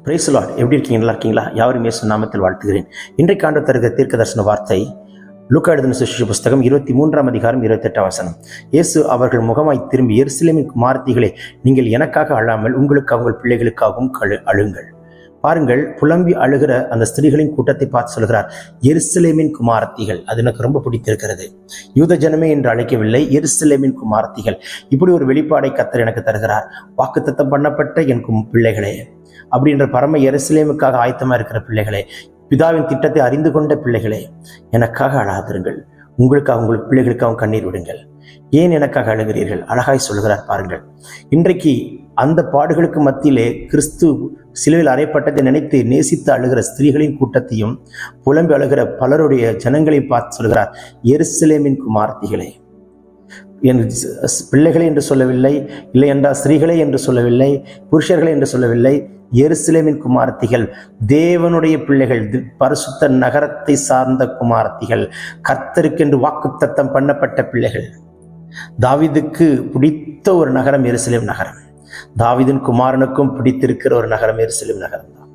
Praise the Lord. எப்படி இருக்கீங்க? நல்லா இருக்கீங்களா? யாவரும் இயேசு நாமத்தில் வாழ்த்துகிறேன். இன்றைக்கு ஆண்டு தருகிற தீர்க்க தரிசன வார்த்தை லூக்கா எழுதின சுவிசேஷ புஸ்தகம் 23 அதிகாரம் 28 வசனம். இயேசு அவர்கள் முகமாய் திரும்பி, எருசலேமின் குமாரத்திகளே, நீங்கள் எனக்காக அழாமல் உங்களுக்கு அவங்க பிள்ளைகளுக்காகவும் அழுங்கள். பாருங்கள், புலம்பி அழுகிற அந்த ஸ்திரீகளின் கூட்டத்தை பார்த்து சொல்கிறார், எருசலேமின் குமாரத்திகள். அது எனக்கு ரொம்ப பிடித்திருக்கிறது. யூத ஜனமே என்று அழைக்கவில்லை, எருசலேமின் குமாரத்திகள். இப்படி ஒரு வெளிப்பாடை கர்த்தர் எனக்கு தருகிறார். வாக்குத்தத்தம் பண்ணப்பட்ட என் பிள்ளைகளே, அப்படின்ற பரம எருசலேமுக்காக ஆயத்தமா இருக்கிற பிள்ளைகளே, பிதாவின் திட்டத்தை அறிந்து கொண்ட பிள்ளைகளே, எனக்காக அழாதிருங்கள். உங்களுக்காக உங்கள் பிள்ளைகளுக்காக கண்ணீர் விடுங்கள். ஏன் எனக்காக அழுகிறீர்கள்? அழகாய் சொல்கிறார் பாருங்கள். இன்றைக்கு அந்த பாடுகளுக்கு மத்தியிலே கிறிஸ்து சிலுவையில் அறையப்பட்டதை நினைத்து நேசித்து அழுகிற ஸ்திரீகளின் கூட்டத்தையும் புலம்பி அழுகிற பலருடைய ஜனங்களையும் பார்த்து சொல்கிறார், எருசலேமின் குமாரத்திகளே. என் பிள்ளைகளே என்று சொல்லவில்லை, இல்லை என்றால் ஸ்திரீகளே என்று சொல்லவில்லை, புருஷர்களே என்று சொல்லவில்லை, எருசலேமின் குமாரத்திகள், தேவனுடைய பிள்ளைகள், பரிசுத்த நகரத்தை சார்ந்த குமாரத்திகள், கர்த்தருக்கென்று வாக்குத்தத்தம் பண்ணப்பட்ட பிள்ளைகள். தாவீதுக்கு பிடித்த ஒரு நகரம் எருசலேம் நகரம். தாவீதின் குமாரனுக்கும் பிடித்திருக்கிற ஒரு நகரம் எருசலேம் நகரம் தான்.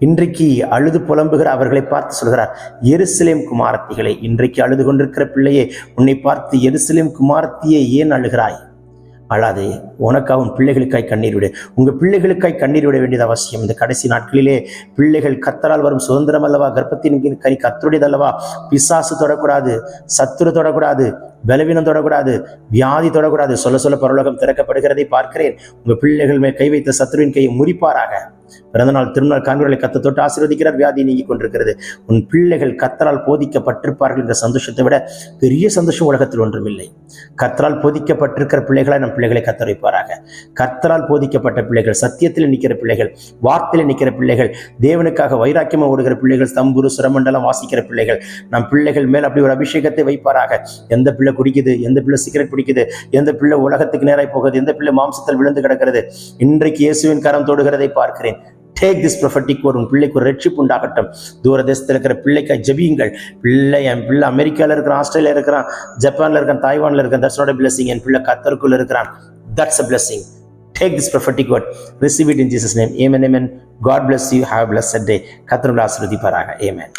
இன்றைக்கு அழுது புலம்புகிற அவர்களை பார்த்து சொல்கிறார், எருசலேம் குமாரத்திகளை. இன்றைக்கு அழுது கொண்டிருக்கிற பிள்ளையே, உன்னை பார்த்து, எருசலேம் குமாரத்தியே ஏன் அழுகிறாய்? அழாதே. உனக்காக உன் பிள்ளைகளுக்காய் கண்ணீர் விடு. உங்கள் பிள்ளைகளுக்காய் கண்ணீர் விட வேண்டியது அவசியம். இந்த கடைசி நாட்களிலே பிள்ளைகள் கர்த்தரால் வரும் சுதந்திரம் அல்லவா, கர்ப்பத்தின் கனி கர்த்தருடையது அல்லவா. பிசாசு தொடக்கூடாது, சத்துரு தொடக்கூடாது, பலவீனம் தொடக்கூடாது, வியாதி தொடக்கூடாது. சொல்ல சொல்ல பரலோகம் திறக்கப்படுகிறதை பார்க்கிறேன். உங்கள் பிள்ளைகள் மேல் கை வைத்த சத்துருவின் கையை முறிப்பாராக. பிறந்தநாள் திருநாள் காண்கிறவர்களை கர்த்தர் தொட்டு ஆசீர்வதிக்கிறார். வியாதி நீங்கி கொண்டிருக்கிறது. உன் பிள்ளைகள் கர்த்தரால் போதிக்கப்பட்டிருப்பார்கள் என்ற சந்தோஷத்தை விட பெரிய சந்தோஷம் உலகத்தில் ஒன்றுமில்லை. கர்த்தரால் போதிக்கப்பட்டிருக்கிற பிள்ளைகளை நம் பிள்ளைகளை கர்த்தர் வைப்பாராக. கர்த்தரால் போதிக்கப்பட்ட பிள்ளைகள், சத்தியத்தில் நிற்கிற பிள்ளைகள், வார்த்தையில் நிற்கிற பிள்ளைகள், தேவனுக்காக வைராக்கியமா ஓடுகிற பிள்ளைகள், தம்புரு சுரமண்டலம் வாசிக்கிற பிள்ளைகள், நம் பிள்ளைகள் மேல் அப்படி ஒரு அபிஷேகத்தை வைப்பாராக. எந்த பிள்ளை குடிக்குது, எந்த பிள்ளை சிகரெட் பிடிக்குது, எந்த பிள்ளை உலகத்துக்கு நேராய் போகுது, எந்த பிள்ளை மாம்சத்தில் விழுந்து கிடக்கிறது, இன்றைக்கு இயேசுவின் கரம் தொடுகிறதை பார்க்கிறேன். Take this prophetic word. உன் பிள்ளைக்கு ஒரு ரட்சிப்பு உண்டாகட்டும். தூர தேசத்தில் இருக்கிற பிள்ளைக்கு ஜெபியுங்கள். என் பிள்ளை அமெரிக்காவில் இருக்கிறான், ஆஸ்திரேலியா இருக்கிறான், ஜப்பான்ல இருக்கான், தாய்வான்ல இருக்கான். That's not a blessing. என் பிள்ளை கர்த்தருக்குள்ள இருக்கிறான். That's a blessing. Take this prophetic word. Receive it in Jesus' name. Amen. Amen. God bless you. Have a blessed day. கர்த்தர் உங்களை ஆசீர்வதிப்பாராக. Amen.